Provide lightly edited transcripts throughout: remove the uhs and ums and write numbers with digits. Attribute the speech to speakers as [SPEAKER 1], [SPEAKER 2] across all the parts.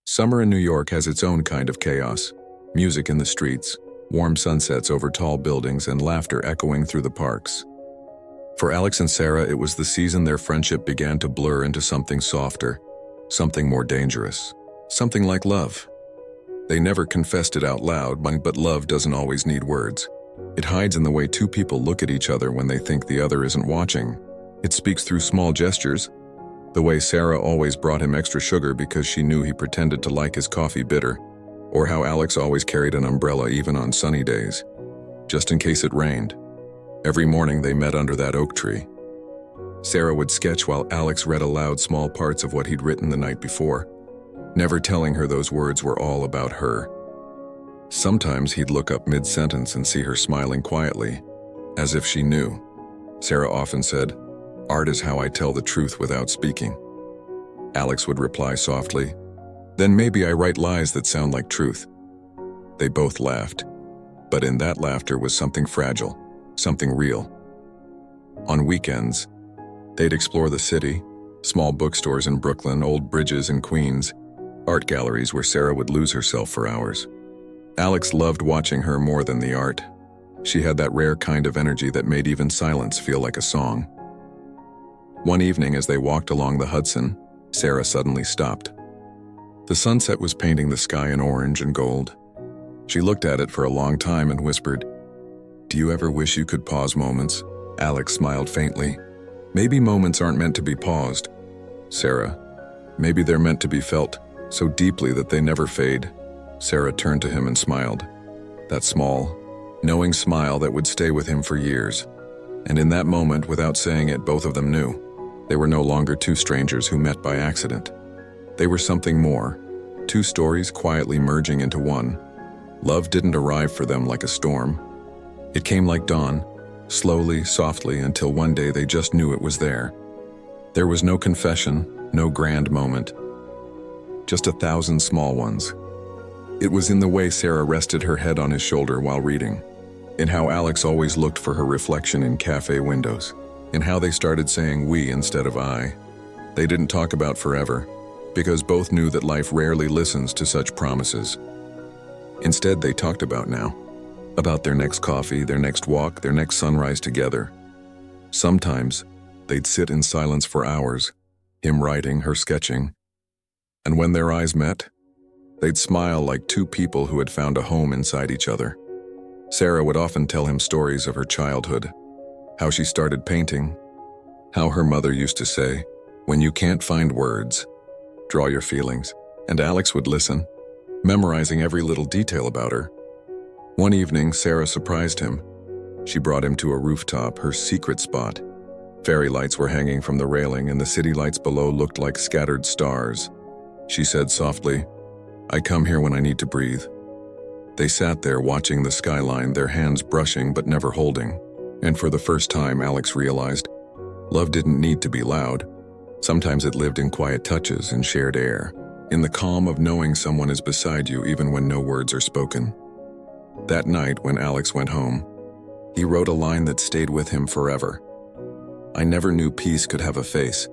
[SPEAKER 1] Summer in New York has its own kind of chaos. Music in the streets, warm sunsets over tall buildings, and laughter echoing through the parks. For Alex and Sara, it was the season their friendship began to blur into something softer, something more dangerous, something like love. They never confessed it out loud, but love doesn't always need words. It hides in the way two people look at each other when they think the other isn't watching. It speaks through small gestures. The way Sara always brought him extra sugar because she knew he pretended to like his coffee bitter, or how Alex always carried an umbrella even on sunny days, just in case it rained. Every morning they met under that oak tree. Sara would sketch while Alex read aloud small parts of what he'd written the night before, never telling her those words were all about her. Sometimes he'd look up mid-sentence and see her smiling quietly, as if she knew. Sara often said, "Art is how I tell the truth without speaking." Alex would reply softly, "Then maybe I write lies that sound like truth." They both laughed, but in that laughter was something fragile, something real. On weekends, they'd explore the city, small bookstores in Brooklyn, old bridges in Queens, art galleries where Sara would lose herself for hours. Alex loved watching her more than the art. She had that rare kind of energy that made even silence feel like a song. One evening as they walked along the Hudson, Sara suddenly stopped. The sunset was painting the sky in orange and gold. She looked at it for a long time and whispered, "Do you ever wish you could pause moments?" Alex smiled faintly. "Maybe moments aren't meant to be paused, Sara. Maybe they're meant to be felt so deeply that they never fade." Sara turned to him and smiled. That small, knowing smile that would stay with him for years. And in that moment, without saying it, both of them knew. They were no longer two strangers who met by accident. They were something more, two stories quietly merging into one. Love didn't arrive for them like a storm. It came like dawn, slowly, softly, until one day they just knew it was there. There was no confession, no grand moment, just 1,000 small ones. It was in the way Sara rested her head on his shoulder while reading, in how Alex always looked for her reflection in cafe windows, in how they started saying we instead of I. They didn't talk about forever, because both knew that life rarely listens to such promises. Instead, they talked about now, about their next coffee, their next walk, their next sunrise together. Sometimes, they'd sit in silence for hours, him writing, her sketching, and when their eyes met, they'd smile like two people who had found a home inside each other. Sara would often tell him stories of her childhood, how she started painting, how her mother used to say, "When you can't find words, draw your feelings," and Alex would listen, memorizing every little detail about her. One evening, Sara surprised him. She brought him to a rooftop, her secret spot. Fairy lights were hanging from the railing, and the city lights below looked like scattered stars. She said softly, "I come here when I need to breathe." They sat there watching the skyline, their hands brushing but never holding. And for the first time, Alex realized, love didn't need to be loud. Sometimes it lived in quiet touches and shared air, in the calm of knowing someone is beside you even when no words are spoken. That night, when Alex went home, he wrote a line that stayed with him forever. "I never knew peace could have a face,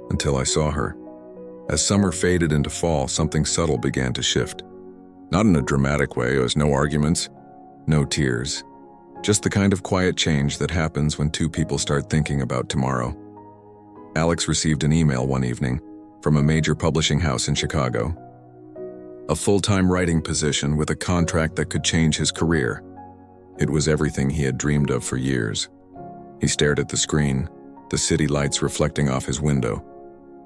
[SPEAKER 1] until I saw her." As summer faded into fall, something subtle began to shift. Not in a dramatic way, as no arguments, no tears. Just the kind of quiet change that happens when two people start thinking about tomorrow. Alex received an email one evening from a major publishing house in Chicago. A full-time writing position with a contract that could change his career. It was everything he had dreamed of for years. He stared at the screen, the city lights reflecting off his window,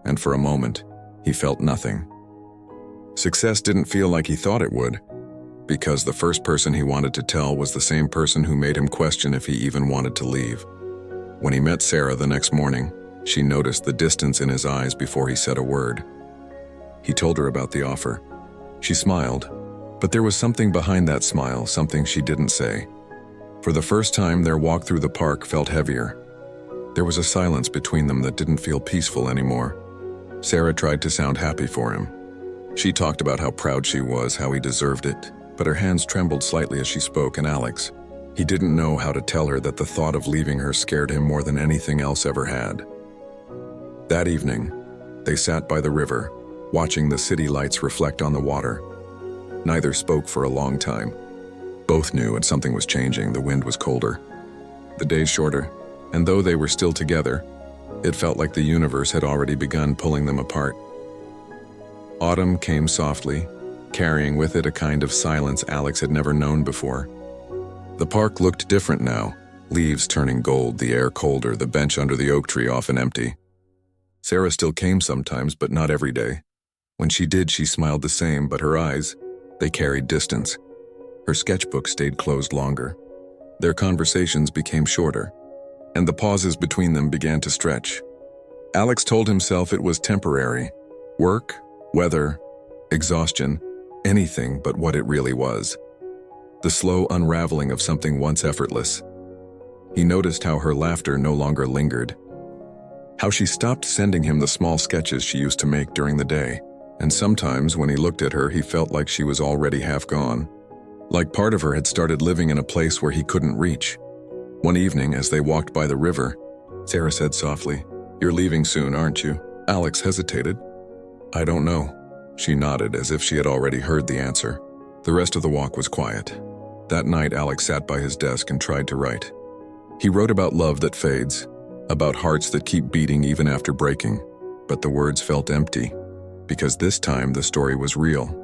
[SPEAKER 1] and for a moment, he felt nothing. Success didn't feel like he thought it would, because the first person he wanted to tell was the same person who made him question if he even wanted to leave. When he met Sara the next morning, she noticed the distance in his eyes before he said a word. He told her about the offer. She smiled, but there was something behind that smile, something she didn't say. For the first time, their walk through the park felt heavier. There was a silence between them that didn't feel peaceful anymore. Sara tried to sound happy for him. She talked about how proud she was, how he deserved it, but her hands trembled slightly as she spoke, and Alex, he didn't know how to tell her that the thought of leaving her scared him more than anything else ever had. That evening, they sat by the river, watching the city lights reflect on the water. Neither spoke for a long time. Both knew that something was changing. The wind was colder, the days shorter, and though they were still together, it felt like the universe had already begun pulling them apart. Autumn came softly, carrying with it a kind of silence Alex had never known before. The park looked different now, leaves turning gold, the air colder, the bench under the oak tree often empty. Sara still came sometimes, but not every day. When she did, she smiled the same, but her eyes, they carried distance. Her sketchbook stayed closed longer. Their conversations became shorter, and the pauses between them began to stretch. Alex told himself it was temporary. Work, weather, exhaustion, anything but what it really was. The slow unraveling of something once effortless. He noticed how her laughter no longer lingered. How she stopped sending him the small sketches she used to make during the day. And sometimes when he looked at her, he felt like she was already half gone. Like part of her had started living in a place where he couldn't reach. One evening, as they walked by the river, Sara said softly, "You're leaving soon, aren't you?" Alex hesitated. "I don't know." She nodded as if she had already heard the answer. The rest of the walk was quiet. That night, Alex sat by his desk and tried to write. He wrote about love that fades, about hearts that keep beating even after breaking, but the words felt empty, because this time the story was real.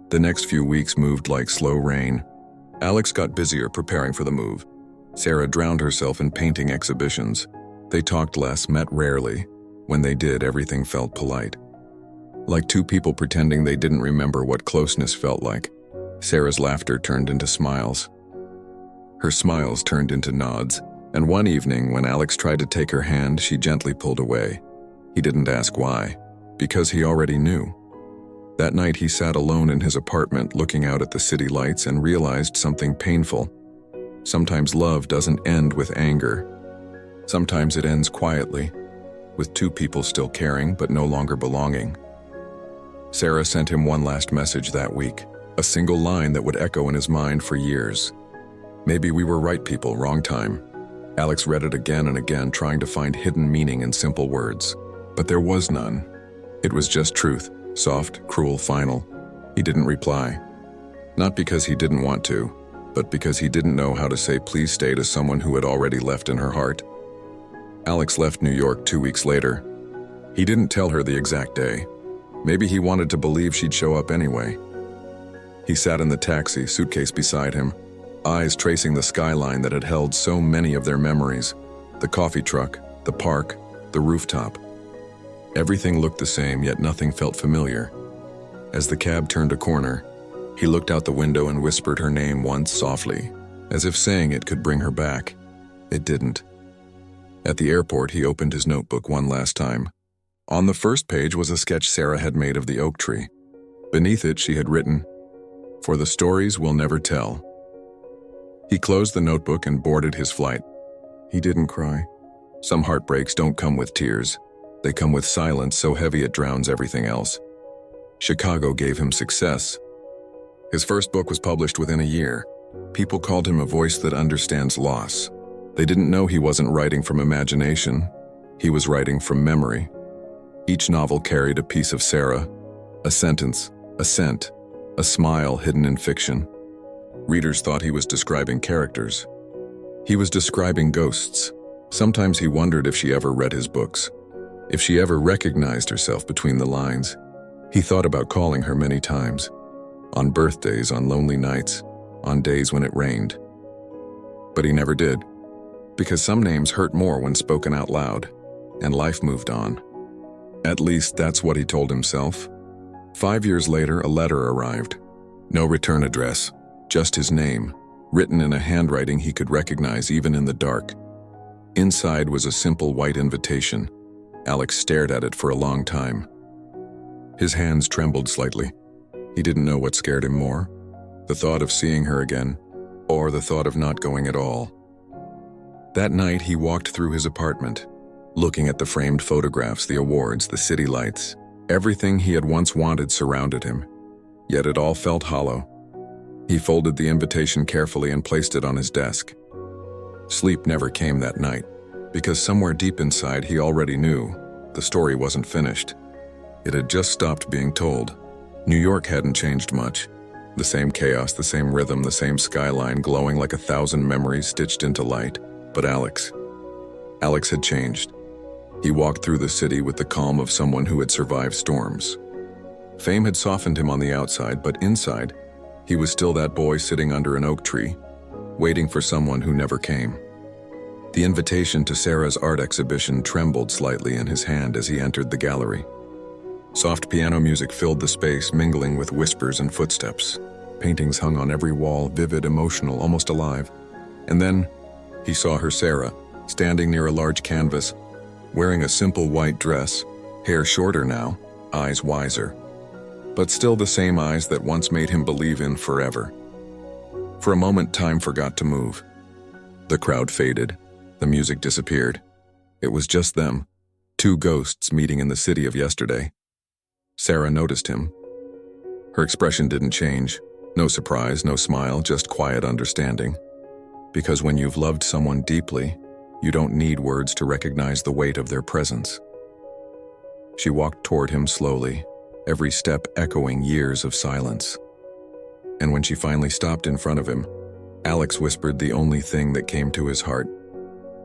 [SPEAKER 1] The next few weeks moved like slow rain. Alex got busier preparing for the move. Sara drowned herself in painting exhibitions. They talked less, met rarely. When they did, everything felt polite. Like two people pretending they didn't remember what closeness felt like. Sara's laughter turned into smiles. Her smiles turned into nods, and one evening when Alex tried to take her hand, she gently pulled away. He didn't ask why, because he already knew. That night he sat alone in his apartment looking out at the city lights and realized something painful. Sometimes love doesn't end with anger. Sometimes it ends quietly, with two people still caring but no longer belonging. Sara sent him one last message that week, a single line that would echo in his mind for years. "Maybe we were right people, wrong time." Alex read it again and again, trying to find hidden meaning in simple words. But there was none. It was just truth, soft, cruel, final. He didn't reply. Not because he didn't want to, but because he didn't know how to say please stay to someone who had already left in her heart. Alex left New York 2 weeks later. He didn't tell her the exact day. Maybe he wanted to believe she'd show up anyway. He sat in the taxi, suitcase beside him, eyes tracing the skyline that had held so many of their memories. The coffee truck, the park, the rooftop. Everything looked the same, yet nothing felt familiar. As the cab turned a corner, he looked out the window and whispered her name once softly, as if saying it could bring her back. It didn't. At the airport, he opened his notebook one last time. On the first page was a sketch Sara had made of the oak tree. Beneath it, she had written, "For the stories we'll never tell." He closed the notebook and boarded his flight. He didn't cry. Some heartbreaks don't come with tears. They come with silence so heavy it drowns everything else. Chicago gave him success. His first book was published within a year. People called him a voice that understands loss. They didn't know he wasn't writing from imagination. He was writing from memory. Each novel carried a piece of Sara, a sentence, a scent, a smile hidden in fiction. Readers thought he was describing characters. He was describing ghosts. Sometimes he wondered if she ever read his books, if she ever recognized herself between the lines. He thought about calling her many times, on birthdays, on lonely nights, on days when it rained. But he never did, because some names hurt more when spoken out loud, and life moved on. At least that's what he told himself. 5 years later, a letter arrived. No return address, just his name, written in a handwriting he could recognize even in the dark. Inside was a simple white invitation. Alex stared at it for a long time. His hands trembled slightly. He didn't know what scared him more, the thought of seeing her again, or the thought of not going at all. That night, he walked through his apartment, looking at the framed photographs, the awards, the city lights. Everything he had once wanted surrounded him, yet it all felt hollow. He folded the invitation carefully and placed it on his desk. Sleep never came that night, because somewhere deep inside he already knew the story wasn't finished. It had just stopped being told. New York hadn't changed much. The same chaos, the same rhythm, the same skyline glowing like 1,000 memories stitched into light. But Alex had changed. He walked through the city with the calm of someone who had survived storms. Fame had softened him on the outside, but inside, he was still that boy sitting under an oak tree, waiting for someone who never came. The invitation to Sara's art exhibition trembled slightly in his hand as he entered the gallery. Soft piano music filled the space, mingling with whispers and footsteps. Paintings hung on every wall, vivid, emotional, almost alive. And then, he saw her, Sara, standing near a large canvas, wearing a simple white dress, hair shorter now, eyes wiser. But still the same eyes that once made him believe in forever. For a moment, time forgot to move. The crowd faded. The music disappeared. It was just them, two ghosts meeting in the city of yesterday. Sara noticed him. Her expression didn't change. No surprise, no smile, just quiet understanding. Because when you've loved someone deeply, you don't need words to recognize the weight of their presence. She walked toward him slowly, every step echoing years of silence. And when she finally stopped in front of him, Alex whispered the only thing that came to his heart.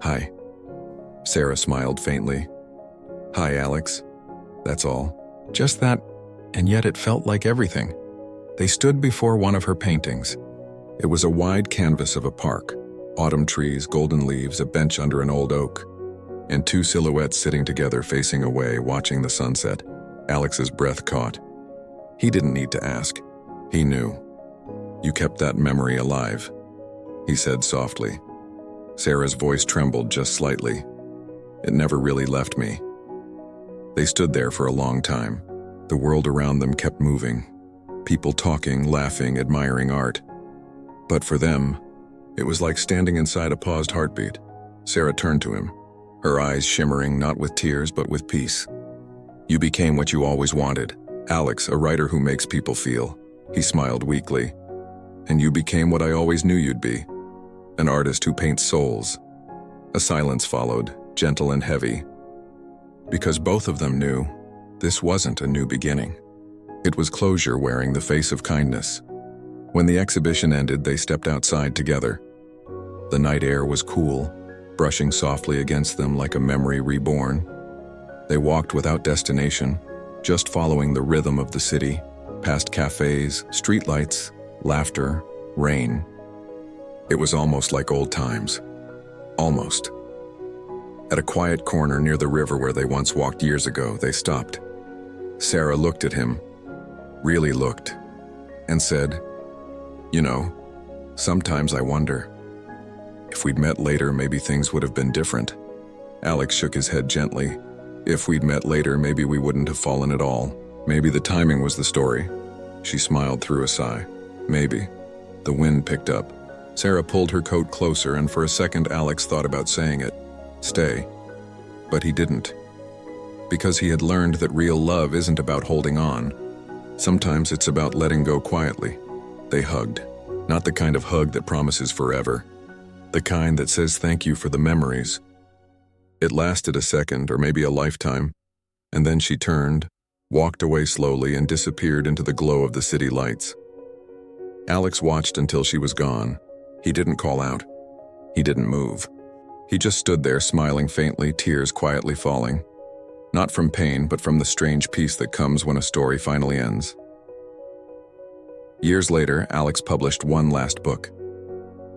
[SPEAKER 1] "Hi." Sara smiled faintly. "Hi, Alex." That's all. Just that, and yet it felt like everything. They stood before one of her paintings. It was a wide canvas of a park, autumn trees, golden leaves, a bench under an old oak, and two silhouettes sitting together facing away, watching the sunset. Alex's breath caught. He didn't need to ask. He knew. "You kept that memory alive," he said softly. Sara's voice trembled just slightly. "It never really left me." They stood there for a long time. The world around them kept moving. People talking, laughing, admiring art. But for them, it was like standing inside a paused heartbeat. Sara turned to him, her eyes shimmering not with tears but with peace. "You became what you always wanted. Alex, a writer who makes people feel." He smiled weakly. "And you became what I always knew you'd be. An artist who paints souls." A silence followed, gentle and heavy. Because both of them knew, this wasn't a new beginning. It was closure wearing the face of kindness. When the exhibition ended, they stepped outside together. The night air was cool, brushing softly against them like a memory reborn. They walked without destination, just following the rhythm of the city, past cafes, streetlights, laughter, rain. It was almost like old times. Almost. At a quiet corner near the river where they once walked years ago, they stopped. Sara looked at him, really looked, and said, "You know, sometimes I wonder. If we'd met later, maybe things would have been different." Alex shook his head gently. "If we'd met later, maybe we wouldn't have fallen at all. Maybe the timing was the story." She smiled through a sigh. "Maybe." The wind picked up. Sara pulled her coat closer, and for a second Alex thought about saying it. Stay. But he didn't. Because he had learned that real love isn't about holding on. Sometimes it's about letting go quietly. They hugged. Not the kind of hug that promises forever. The kind that says thank you for the memories. It lasted a second, or maybe a lifetime, and then she turned, walked away slowly, and disappeared into the glow of the city lights. Alex watched until she was gone. He didn't call out. He didn't move. He just stood there, smiling faintly, tears quietly falling. Not from pain, but from the strange peace that comes when a story finally ends. Years later, Alex published one last book.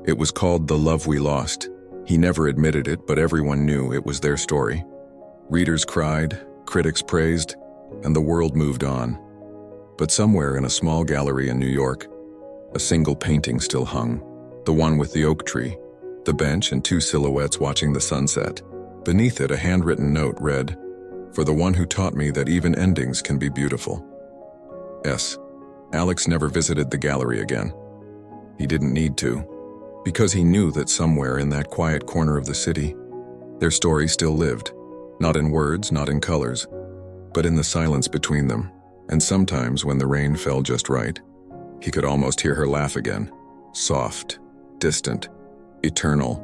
[SPEAKER 1] It was called The Love We Lost. He never admitted it, but everyone knew it was their story. Readers cried, critics praised, and the world moved on. But somewhere in a small gallery in New York, a single painting still hung. The one with the oak tree, the bench, and two silhouettes watching the sunset. Beneath it, a handwritten note read, "For the one who taught me that even endings can be beautiful." S. Alex never visited the gallery again. He didn't need to, because he knew that somewhere in that quiet corner of the city, their story still lived. Not in words, not in colors, but in the silence between them. And sometimes when the rain fell just right, he could almost hear her laugh again. Soft, distant, eternal,